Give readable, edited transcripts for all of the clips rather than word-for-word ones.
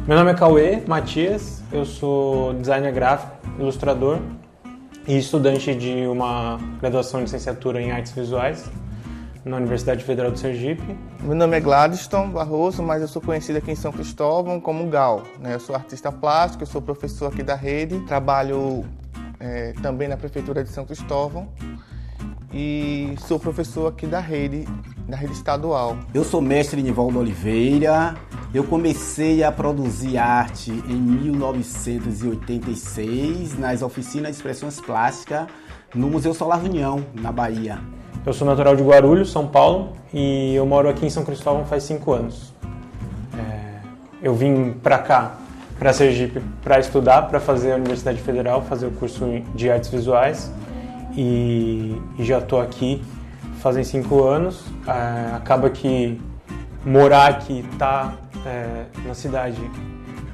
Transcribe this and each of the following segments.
Meu nome é Cauê Matias, eu sou designer gráfico, ilustrador e estudante de uma graduação de licenciatura em artes visuais na Universidade Federal do Sergipe. Meu nome é Gladstone Barroso, mas eu sou conhecido aqui em São Cristóvão como Gal, né? Eu sou artista plástico, eu sou professor aqui da rede, trabalho também na Prefeitura de São Cristóvão e sou professor aqui da rede estadual. Eu sou mestre Nivaldo Oliveira. Eu comecei a produzir arte em 1986 nas oficinas de expressões plásticas no Museu Solar União, na Bahia. Eu sou natural de Guarulhos, São Paulo, e eu moro aqui em São Cristóvão faz 5 anos. Eu vim para cá, para Sergipe, para estudar, para fazer a Universidade Federal, fazer o curso de artes visuais, e já estou aqui fazem 5 anos. Acaba que morar aqui, na cidade,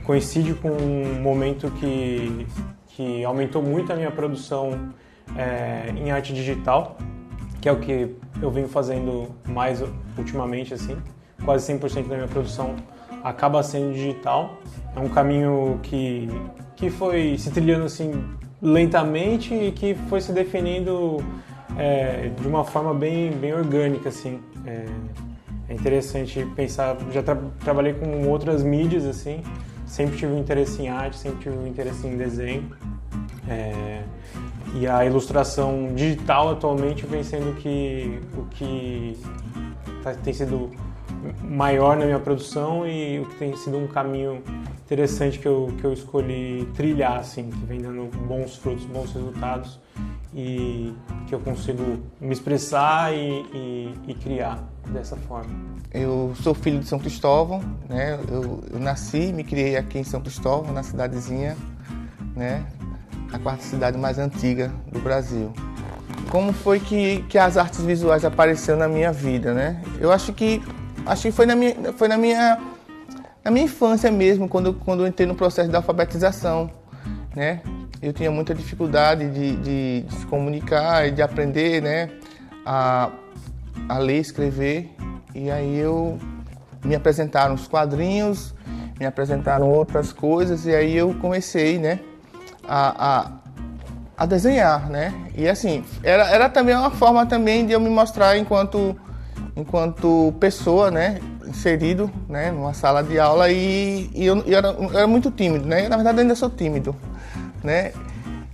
coincide com um momento que aumentou muito a minha produção em arte digital, que é o que eu venho fazendo mais ultimamente, assim. Quase 100% da minha produção acaba sendo digital. É um caminho que foi se trilhando assim lentamente e que foi se definindo de uma forma bem orgânica, assim. É interessante pensar, já trabalhei com outras mídias, assim, sempre tive um interesse em arte, sempre tive um interesse em desenho. E a ilustração digital atualmente vem sendo o que tem sido maior na minha produção e o que tem sido um caminho interessante que eu escolhi trilhar, assim, que vem dando bons frutos, bons resultados e que eu consigo me expressar e criar dessa forma. Eu sou filho de São Cristóvão, né? Eu nasci e me criei aqui em São Cristóvão, na cidadezinha, né? A quarta cidade mais antiga do Brasil. Como foi que as artes visuais apareceram na minha vida, né? Eu acho que foi na minha infância mesmo, quando eu entrei no processo de alfabetização, né? Eu tinha muita dificuldade de se comunicar e de aprender, né? A ler e escrever. E aí me apresentaram os quadrinhos, me apresentaram outras coisas e aí eu comecei, né? A desenhar, né? E assim, era também uma forma também de eu me mostrar enquanto pessoa, né? Inserido, né? Numa sala de aula e eu era muito tímido, né? Na verdade ainda sou tímido, né?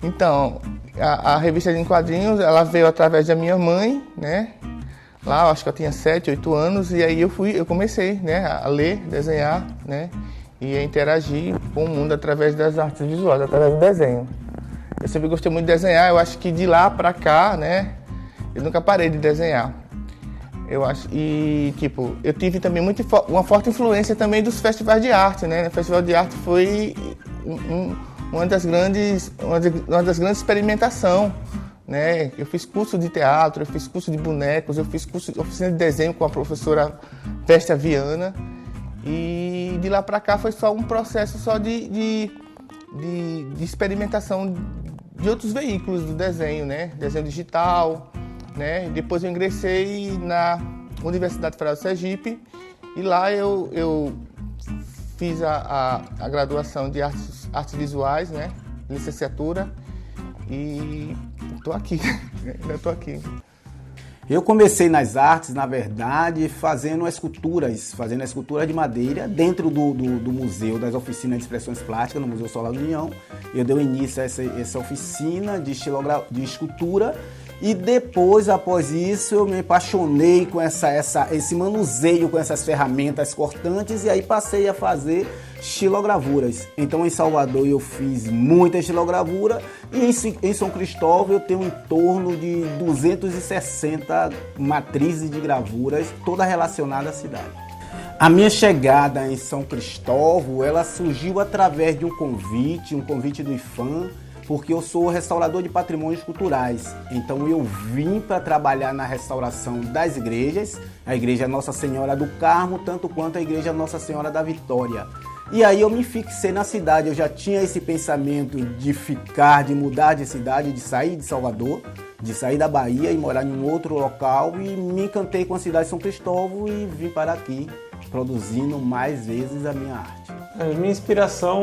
Então, a revista de quadrinhos, ela veio através da minha mãe, né? Lá, eu acho que eu tinha 7, 8 anos e aí eu comecei, né? A ler, desenhar, né? E a interagir com o mundo através das artes visuais, através do desenho. Eu sempre gostei muito de desenhar, eu acho que de lá pra cá, né, eu nunca parei de desenhar. Eu acho, e tipo, eu tive também uma forte influência também dos festivais de arte, né? O Festival de Arte foi uma das grandes experimentações, né? Eu fiz curso de teatro, eu fiz curso de bonecos, eu fiz curso de oficina de desenho com a professora Véstia Viana. E de lá para cá foi só um processo só de experimentação de outros veículos do desenho, né? Desenho digital, né? Depois eu ingressei na Universidade Federal do Sergipe e lá eu fiz a graduação de artes visuais, né? Licenciatura e estou aqui, ainda estou aqui. Eu comecei nas artes, na verdade, fazendo escultura de madeira dentro do museu, das oficinas de expressões plásticas, no Museu Solar União. Eu dei início a essa oficina de escultura e depois, após isso, eu me apaixonei com esse manuseio, com essas ferramentas cortantes e aí passei a fazer estilogravuras. Então em Salvador eu fiz muita estilogravura e em São Cristóvão eu tenho em torno de 260 matrizes de gravuras, toda relacionada à cidade. A minha chegada em São Cristóvão, ela surgiu através de um convite do IFAM, porque eu sou restaurador de patrimônios culturais. Então eu vim para trabalhar na restauração das igrejas, a Igreja Nossa Senhora do Carmo, tanto quanto a Igreja Nossa Senhora da Vitória. E aí eu me fixei na cidade, eu já tinha esse pensamento de ficar, de mudar de cidade, de sair de Salvador, de sair da Bahia e morar em um outro local, e me encantei com a cidade de São Cristóvão e vim para aqui, produzindo mais vezes a minha arte. A minha inspiração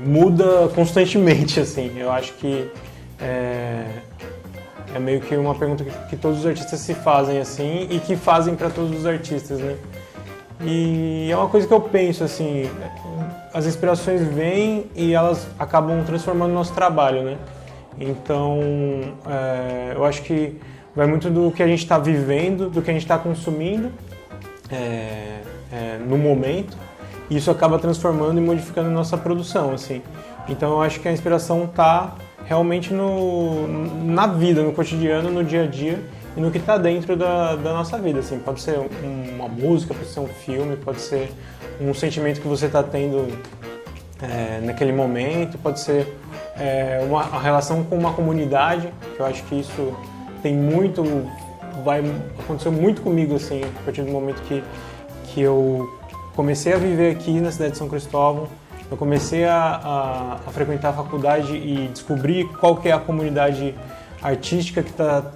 muda constantemente, assim. Eu acho que é meio que uma pergunta que todos os artistas se fazem, assim, e que fazem para todos os artistas, né? E é uma coisa que eu penso, assim, as inspirações vêm e elas acabam transformando o nosso trabalho, né? Então, eu acho que vai muito do que a gente está vivendo, do que a gente está consumindo no momento, e isso acaba transformando e modificando a nossa produção, assim. Então, eu acho que a inspiração está realmente na vida, no cotidiano, no dia a dia, e no que está dentro da nossa vida, assim. Pode ser uma música, pode ser um filme, pode ser um sentimento que você está tendo naquele momento, pode ser uma relação com uma comunidade, que eu acho que isso aconteceu muito comigo, assim, a partir do momento que eu comecei a viver aqui na cidade de São Cristóvão. Eu comecei a frequentar a faculdade e descobrir qual que é a comunidade artística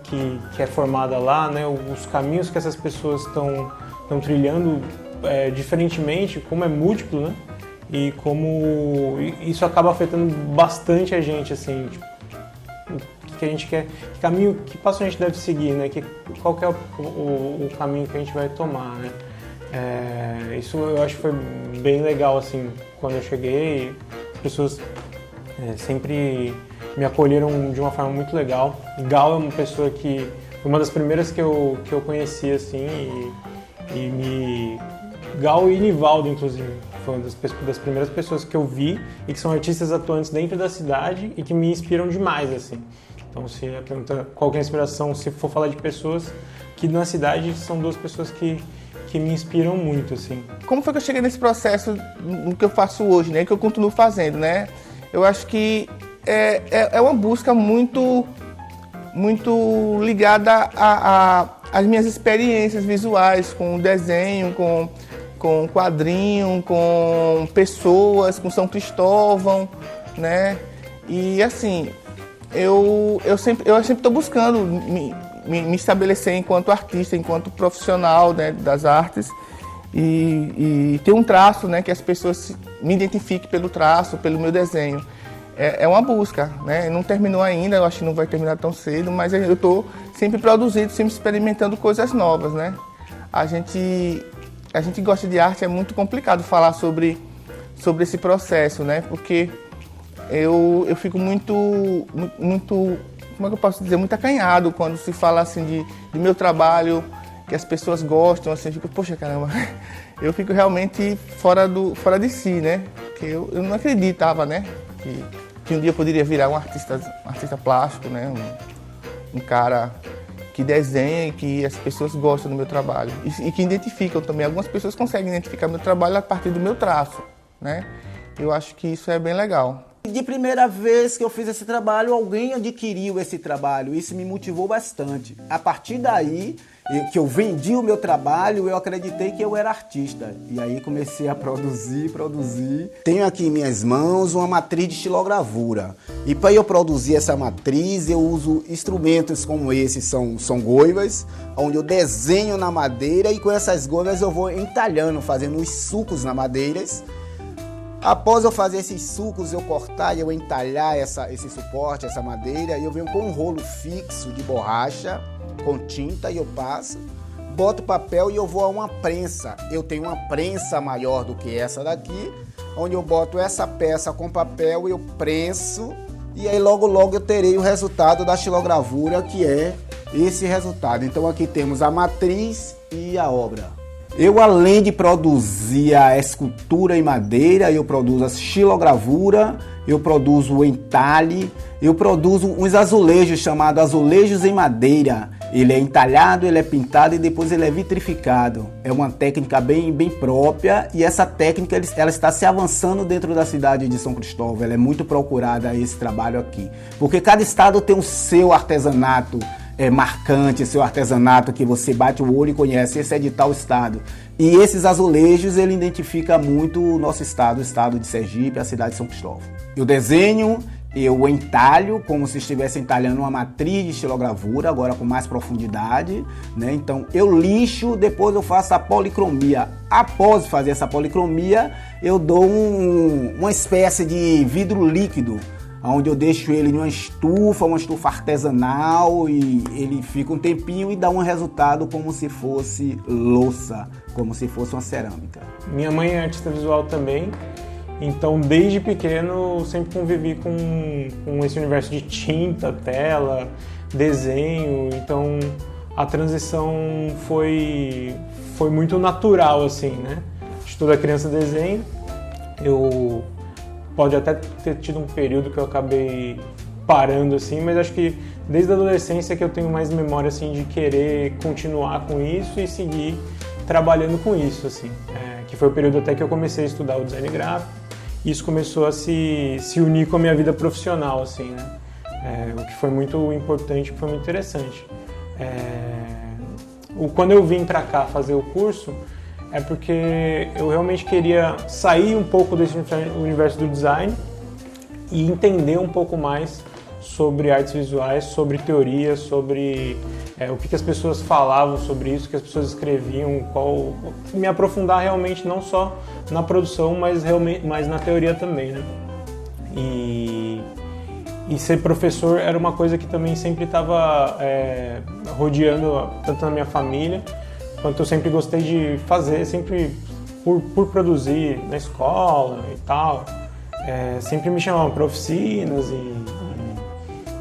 que é formada lá, né? Os caminhos que essas pessoas estão trilhando diferentemente, como é múltiplo, né? E como isso acaba afetando bastante a gente, assim, tipo, o que a gente quer, que caminho, que passo a gente deve seguir, né? Qual que é o caminho que a gente vai tomar, né? Isso eu acho que foi bem legal, assim, quando eu cheguei. As pessoas sempre me acolheram de uma forma muito legal. Gal é uma pessoa que foi uma das primeiras que eu conheci, assim, Gal e Nivaldo, inclusive, foi uma das primeiras pessoas que eu vi e que são artistas atuantes dentro da cidade e que me inspiram demais, assim. Então, se a pergunta qual que é a inspiração, se for falar de pessoas que na cidade são duas pessoas que me inspiram muito, assim. Como foi que eu cheguei nesse processo no que eu faço hoje, né? Que eu continuo fazendo, né? Eu acho que é uma busca muito ligada às minhas experiências visuais com desenho, com quadrinho, com pessoas, com São Cristóvão, né? E assim, eu sempre estou buscando me estabelecer enquanto artista, enquanto profissional, né, das artes, e ter um traço, né, que as pessoas me identifiquem pelo traço, pelo meu desenho. É uma busca, né? Não terminou ainda, eu acho que não vai terminar tão cedo, mas eu estou sempre produzindo, sempre experimentando coisas novas, né? A gente gosta de arte, é muito complicado falar sobre esse processo, né? Porque eu fico muito, como é que eu posso dizer, muito acanhado quando se fala assim de meu trabalho, que as pessoas gostam, assim, eu fico, poxa, caramba, eu fico realmente fora de si, né? Porque eu não acreditava, né? Que um dia eu poderia virar um artista plástico, né? Um cara que desenha e que as pessoas gostam do meu trabalho e que identificam também. Algumas pessoas conseguem identificar meu trabalho a partir do meu traço, né? Eu acho que isso é bem legal. De primeira vez que eu fiz esse trabalho, alguém adquiriu esse trabalho. Isso me motivou bastante. A partir daí, que eu vendi o meu trabalho, eu acreditei que eu era artista. E aí comecei a produzir. Tenho aqui em minhas mãos uma matriz de estilogravura. E para eu produzir essa matriz, eu uso instrumentos como esse, são goivas, onde eu desenho na madeira e com essas goivas eu vou entalhando, fazendo os sulcos na madeira. Após eu fazer esses sulcos, eu cortar e eu entalhar esse suporte, essa madeira, eu venho com um rolo fixo de borracha, com tinta, e eu passo, boto papel e eu vou a uma prensa. Eu tenho uma prensa maior do que essa daqui, onde eu boto essa peça com papel, eu prenso, e aí logo eu terei o resultado da estilogravura, que é esse resultado. Então aqui temos a matriz e a obra. Eu, além de produzir a escultura em madeira, eu produzo a estilogravura, eu produzo o entalhe, eu produzo uns azulejos chamados azulejos em madeira. Ele é entalhado, ele é pintado e depois ele é vitrificado. É uma técnica bem própria, e essa técnica ela está se avançando dentro da cidade de São Cristóvão. Ela é muito procurada, esse trabalho aqui, porque cada estado tem o seu artesanato. marcante, seu artesanato que você bate o olho e conhece, esse é de tal estado. E esses azulejos, ele identifica muito o nosso estado, o estado de Sergipe, a cidade de São Cristóvão. Eu desenho, eu entalho como se estivesse entalhando uma matriz de estilogravura, agora com mais profundidade, né? Então eu lixo, depois eu faço a policromia. Após fazer essa policromia, eu dou uma espécie de vidro líquido, onde eu deixo ele em uma estufa artesanal, e ele fica um tempinho e dá um resultado como se fosse louça, como se fosse uma cerâmica. Minha mãe é artista visual também, então desde pequeno eu sempre convivi com esse universo de tinta, tela, desenho, então a transição foi muito natural, assim, né? De toda criança desenha. Pode até ter tido um período que eu acabei parando, assim, mas acho que desde a adolescência que eu tenho mais memória, assim, de querer continuar com isso e seguir trabalhando com isso, assim. Que foi o período até que eu comecei a estudar o design gráfico. Isso começou a se unir com a minha vida profissional, assim, né? O que foi muito importante, foi muito interessante. Quando eu vim para cá fazer o curso, é porque eu realmente queria sair um pouco desse universo do design e entender um pouco mais sobre artes visuais, sobre teoria, sobre o que as pessoas falavam sobre isso, o que as pessoas escreviam, me aprofundar realmente não só na produção, mas na teoria também, né? E ser professor era uma coisa que também sempre estava rodeando tanto na minha família, quanto eu sempre gostei de fazer, sempre por produzir na escola e tal. Sempre me chamavam para oficinas e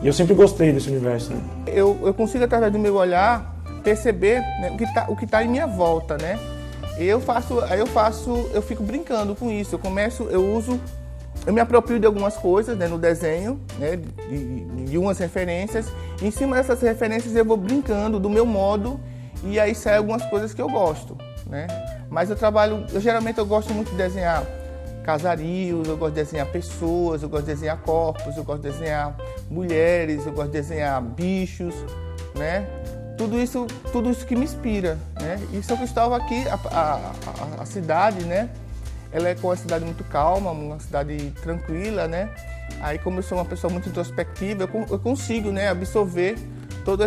eu sempre gostei desse universo, né? Eu consigo, através do meu olhar, perceber, né, o que tá em minha volta, né? Eu fico brincando com isso. Eu me aproprio de algumas coisas, né, no desenho, né, de umas referências. E em cima dessas referências eu vou brincando do meu modo, e aí saem algumas coisas que eu gosto, né? Mas geralmente eu gosto muito de desenhar casarios, eu gosto de desenhar pessoas, eu gosto de desenhar corpos, eu gosto de desenhar mulheres, eu gosto de desenhar bichos, né? Tudo isso que me inspira, né? E São Cristóvão aqui, a cidade, né? Ela é uma cidade muito calma, uma cidade tranquila, né? Aí, como eu sou uma pessoa muito introspectiva, eu consigo, né, absorver toda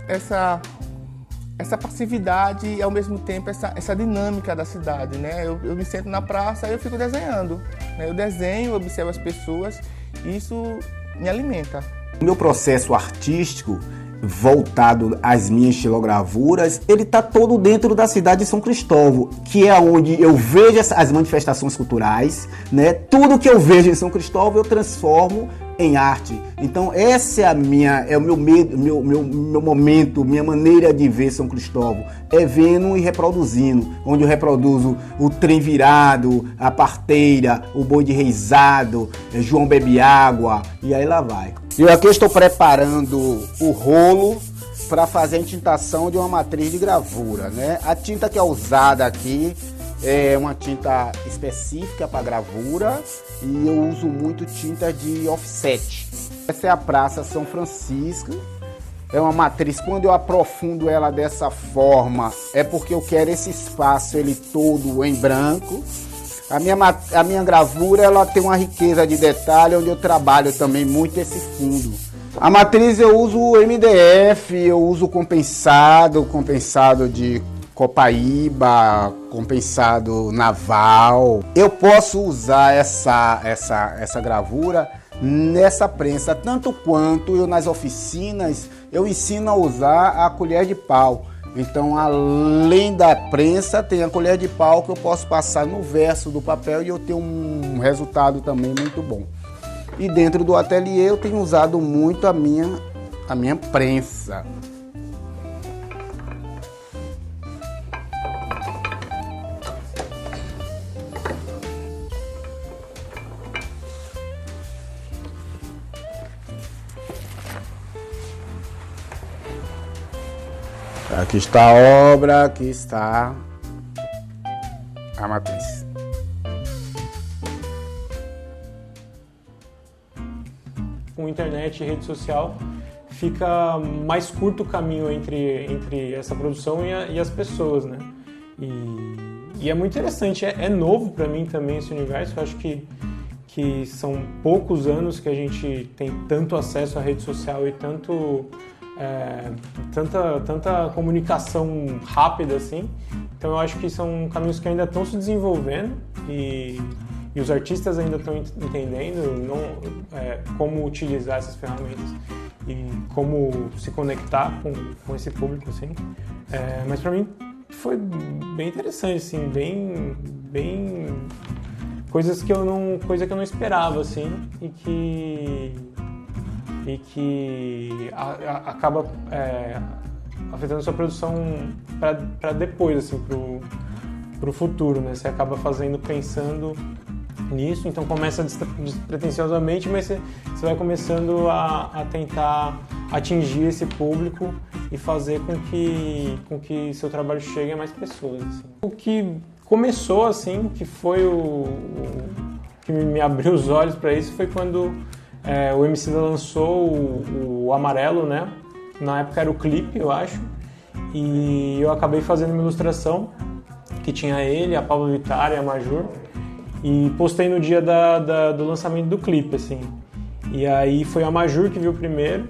essa passividade e, ao mesmo tempo, essa dinâmica da cidade, né? Eu me sento na praça e eu fico desenhando, né? Eu desenho, observo as pessoas e isso me alimenta. O meu processo artístico, voltado às minhas estilogravuras, ele está todo dentro da cidade de São Cristóvão, que é onde eu vejo as manifestações culturais, né? Tudo que eu vejo em São Cristóvão eu transformo em arte. Então essa é o meu momento, minha maneira de ver São Cristóvão, é vendo e reproduzindo, onde eu reproduzo o trem virado, a parteira, o boi de reizado, João bebe água, e aí lá vai. E aqui eu estou preparando o rolo para fazer a tintação de uma matriz de gravura, né? A tinta que é usada aqui é uma tinta específica para gravura e eu uso muito tinta de offset. Essa é a Praça São Francisco. É uma matriz, quando eu aprofundo ela dessa forma, é porque eu quero esse espaço ele todo em branco. A minha gravura ela tem uma riqueza de detalhe, onde eu trabalho também muito esse fundo. A matriz eu uso MDF, eu uso compensado de copaíba, compensado naval. Eu posso usar essa gravura nessa prensa, tanto quanto eu nas oficinas eu ensino a usar a colher de pau. Então, além da prensa, tem a colher de pau que eu posso passar no verso do papel e eu tenho um resultado também muito bom. E dentro do ateliê eu tenho usado muito a minha prensa. Aqui está a obra, aqui está a matriz. Com internet e rede social, fica mais curto o caminho entre essa produção e as pessoas, né? E é muito interessante, é novo para mim também esse universo. Eu acho que são poucos anos que a gente tem tanto acesso à rede social e tanta comunicação rápida assim. Então eu acho que são caminhos que ainda estão se desenvolvendo e os artistas ainda estão entendendo como utilizar essas ferramentas e como se conectar com esse público, assim. Mas para mim foi bem interessante, assim, bem coisa que eu não esperava, assim, e que acaba afetando a sua produção para depois, assim, pro futuro, né? Você acaba pensando nisso, então começa despretensiosamente, mas você vai começando a tentar atingir esse público e fazer com que seu trabalho chegue a mais pessoas, assim. O que começou assim, que foi o que me abriu os olhos para isso, foi quando o Emicida lançou o Amarelo, né? Na época era o clipe, eu acho, e eu acabei fazendo uma ilustração que tinha ele, a Pablo Vittar e a Majur, e postei no dia do lançamento do clipe, assim. E aí foi a Majur que viu primeiro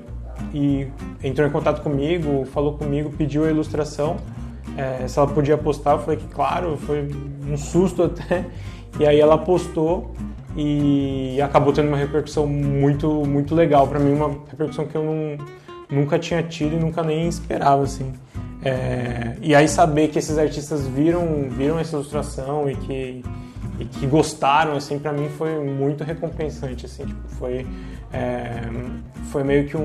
e entrou em contato comigo, falou comigo, pediu a ilustração, se ela podia postar. Eu falei que claro, foi um susto até. E aí ela postou e acabou tendo uma repercussão muito, muito legal para mim, uma repercussão que eu nunca tinha tido e nunca nem esperava, assim. E aí saber que esses artistas viram essa ilustração e que gostaram, assim, para mim foi muito recompensante, assim, tipo, foi meio que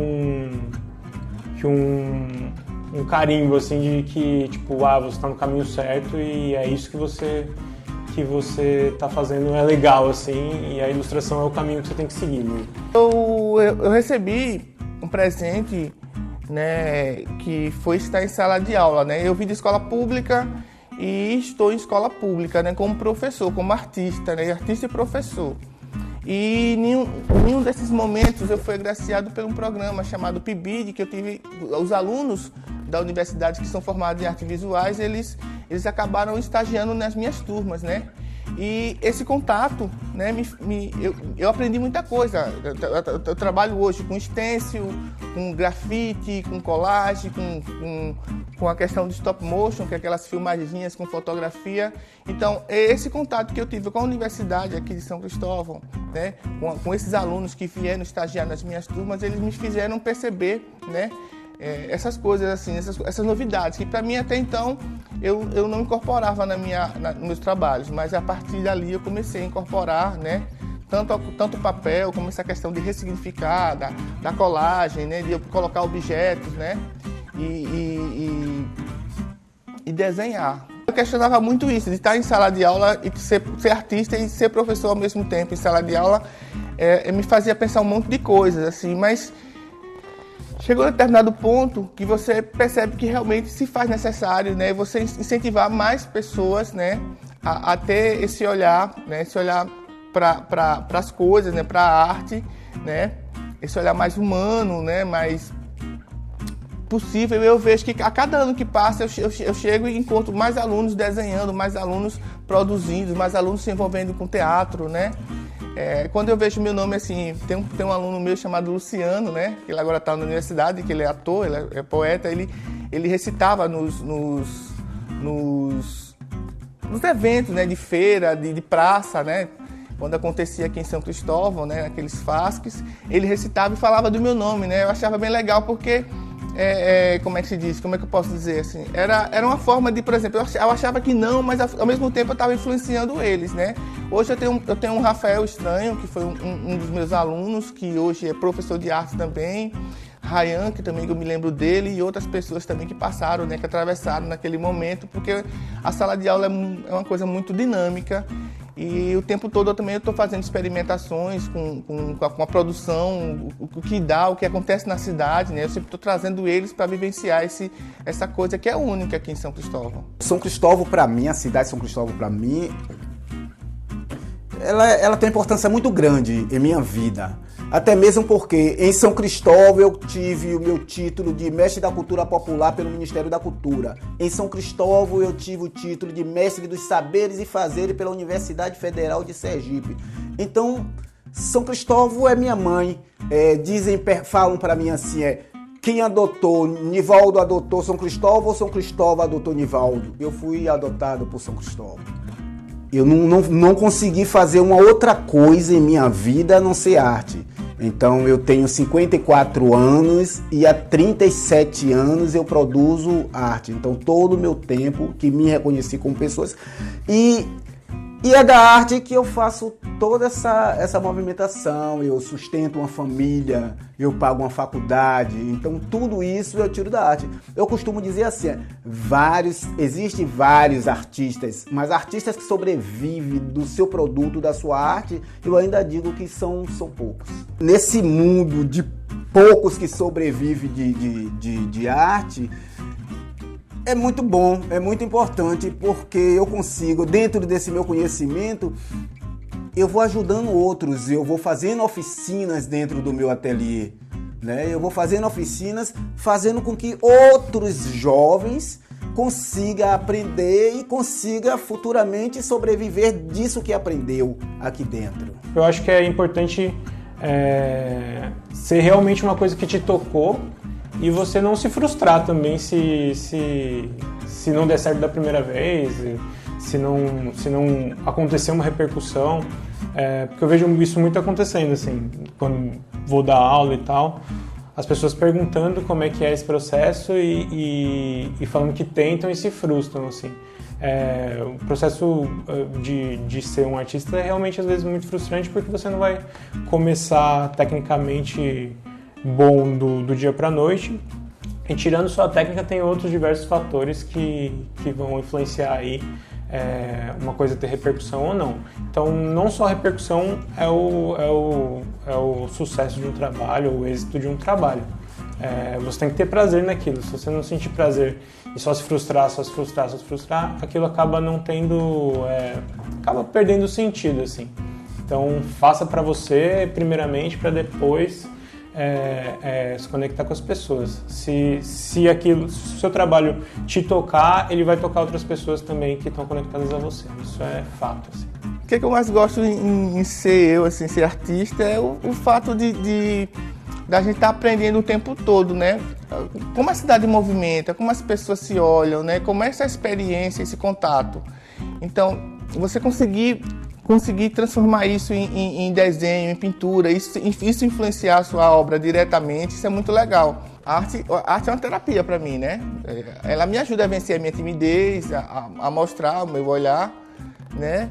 um carimbo, assim, de que, tipo, você tá no caminho certo e é isso que você tá fazendo, é legal, assim, e a ilustração é o caminho que você tem que seguir, né? Eu recebi um presente, né, que foi estar em sala de aula, né? Eu vim de escola pública e estou em escola pública, né, como professor, como artista, né, artista e professor. E em um desses momentos eu fui agraciado por um programa chamado PIBID, que eu tive os alunos da universidade que são formados em artes visuais, eles acabaram estagiando nas minhas turmas, né? E esse contato, né, eu aprendi muita coisa. Eu trabalho hoje com stencil, com grafite, com collage, com a questão de stop motion, que é aquelas filmagens com fotografia. Então, esse contato que eu tive com a universidade aqui de São Cristóvão, né, com esses alunos que vieram estagiar nas minhas turmas, eles me fizeram perceber, né, essas coisas, assim, essas novidades, que para mim até então eu não incorporava nos meus trabalhos, mas a partir dali eu comecei a incorporar, né, tanto o papel como essa questão de ressignificar, da colagem, né, de eu colocar objetos, né, e desenhar. Eu questionava muito isso, de estar em sala de aula e ser artista e ser professor ao mesmo tempo em sala de aula, me fazia pensar um monte de coisas, assim, mas chegou a um determinado ponto que você percebe que realmente se faz necessário, né, você incentivar mais pessoas, né, a ter esse olhar, né, esse olhar para as coisas, né, para a arte, né, esse olhar mais humano, né, mais possível. Eu vejo que a cada ano que passa eu chego e encontro mais alunos desenhando, mais alunos produzindo, mais alunos se envolvendo com teatro, né. Quando eu vejo meu nome, assim, tem um aluno meu chamado Luciano, né, que ele agora está na universidade, que ele é ator, ele é poeta, ele recitava nos eventos, né, de feira, de praça, né, quando acontecia aqui em São Cristóvão, né, aqueles fasques, ele recitava e falava do meu nome, né, eu achava bem legal porque como é que se diz? Como é que eu posso dizer assim? Era uma forma de, por exemplo, eu achava que não, mas ao mesmo tempo eu estava influenciando eles, né? Hoje eu tenho um Rafael Estranho, que foi um dos meus alunos, que hoje é professor de arte também, Ryan, que também eu me lembro dele, e outras pessoas também que passaram, né, que atravessaram naquele momento, porque a sala de aula é uma coisa muito dinâmica. E o tempo todo eu também estou fazendo experimentações com a produção, o que dá, o que acontece na cidade, né? Eu sempre estou trazendo eles para vivenciar essa coisa que é única aqui em São Cristóvão. São Cristóvão, para mim, a cidade de São Cristóvão, para mim, ela tem uma importância muito grande em minha vida. Até mesmo porque em São Cristóvão eu tive o meu título de Mestre da Cultura Popular pelo Ministério da Cultura. Em São Cristóvão eu tive o título de Mestre dos Saberes e Fazeres pela Universidade Federal de Sergipe. Então, São Cristóvão é minha mãe. Falam para mim assim, quem adotou, Nivaldo adotou São Cristóvão ou São Cristóvão adotou Nivaldo? Eu fui adotado por São Cristóvão. Eu não consegui fazer uma outra coisa em minha vida a não ser arte. Então eu tenho 54 anos e há 37 anos eu produzo arte. Então todo o meu tempo que me reconheci como pessoas e é da arte que eu faço toda essa movimentação, eu sustento uma família, eu pago uma faculdade, então tudo isso eu tiro da arte. Eu costumo dizer assim, existem vários artistas, mas artistas que sobrevivem do seu produto, da sua arte, eu ainda digo que são poucos. Nesse mundo de poucos que sobrevivem de arte, é muito bom, é muito importante, porque eu consigo, dentro desse meu conhecimento, eu vou ajudando outros, eu vou fazendo oficinas dentro do meu ateliê, né? Eu vou fazendo oficinas, fazendo com que outros jovens consigam aprender e consigam futuramente sobreviver disso que aprendeu aqui dentro. Eu acho que é importante ser realmente uma coisa que te tocou, e você não se frustrar também se não der certo da primeira vez, se não acontecer uma repercussão. Porque eu vejo isso muito acontecendo, assim, quando vou dar aula e tal, as pessoas perguntando como é que é esse processo e falando que tentam e se frustram, assim. O processo de ser um artista é realmente, às vezes, muito frustrante, porque você não vai começar tecnicamente bom do dia para a noite, e tirando só a técnica tem outros diversos fatores que vão influenciar aí uma coisa ter repercussão ou não. Então não só a repercussão é o sucesso de um trabalho, ou o êxito de um trabalho. Você tem que ter prazer naquilo. Se você não sentir prazer e só se frustrar, aquilo acaba não tendo, acaba perdendo seu assim. Então faça para você primeiramente, para depois se conectar com as pessoas. Se o seu trabalho te tocar, ele vai tocar outras pessoas também que estão conectadas a você. Isso é fato, assim. O que eu mais gosto em ser eu, assim, ser artista, é o fato da gente estar aprendendo o tempo todo, né? Como a cidade movimenta, como as pessoas se olham, né? Como é essa experiência, esse contato. Então, você conseguir transformar isso em desenho, em pintura, isso influenciar a sua obra diretamente, isso é muito legal. A arte é uma terapia para mim, né? Ela me ajuda a vencer a minha timidez, a mostrar o meu olhar, né?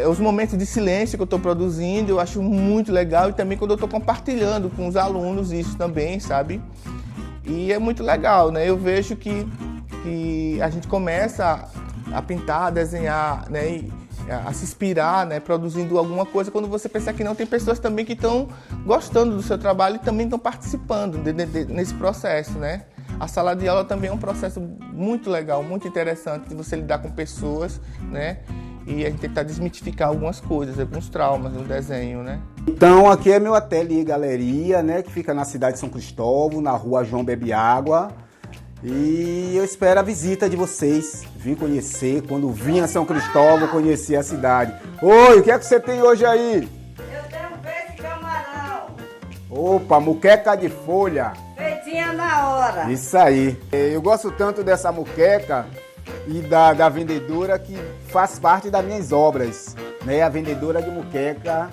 Os momentos de silêncio que eu estou produzindo, eu acho muito legal, e também quando eu estou compartilhando com os alunos isso também, sabe? E é muito legal, né? Eu vejo que a gente começa a pintar, a desenhar, né, e a se inspirar, né, produzindo alguma coisa, quando você pensa que não, tem pessoas também que estão gostando do seu trabalho e também estão participando nesse processo, né? A sala de aula também é um processo muito legal, muito interessante de você lidar com pessoas, né? E a gente tentar desmitificar algumas coisas, alguns traumas no desenho, né? Então aqui é meu ateliê Galeria, né, que fica na cidade de São Cristóvão, na rua João Bebe Água. E eu espero a visita de vocês, vim conhecer, quando vim a São Cristóvão, conhecer a cidade. Oi, o que é que você tem hoje aí? Eu tenho peixe de camarão. Opa, muqueca de folha. Feitinha na hora. Isso aí. Eu gosto tanto dessa muqueca e da vendedora que faz parte das minhas obras, né? A vendedora de muqueca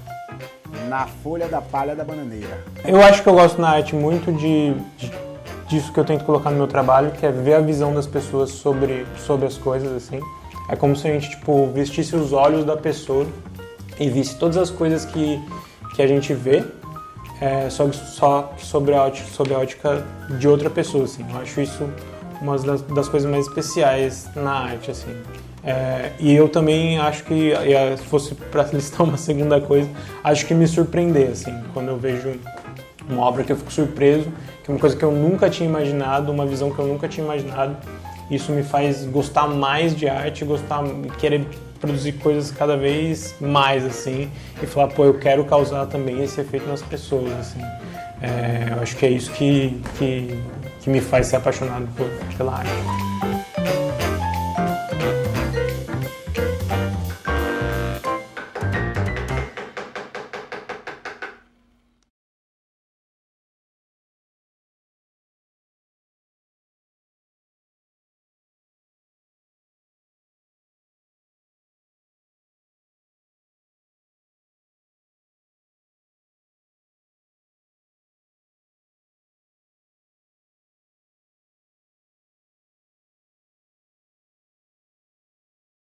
na folha da palha da bananeira. Eu acho que eu gosto na arte muito disso que eu tento colocar no meu trabalho, que é ver a visão das pessoas sobre as coisas, assim. É como se a gente, vestisse os olhos da pessoa e visse todas as coisas que a gente vê, só que sob a ótica de outra pessoa, assim. Eu acho isso uma das coisas mais especiais na arte, assim. E eu também acho que, se fosse para listar uma segunda coisa, acho que me surpreender, assim, quando eu vejo uma obra que eu fico surpreso, que é uma coisa que eu nunca tinha imaginado, uma visão que eu nunca tinha imaginado. Isso me faz gostar mais de arte, querer produzir coisas cada vez mais, assim, e falar, pô, eu quero causar também esse efeito nas pessoas, assim. Eu acho que é isso que me faz ser apaixonado pela arte.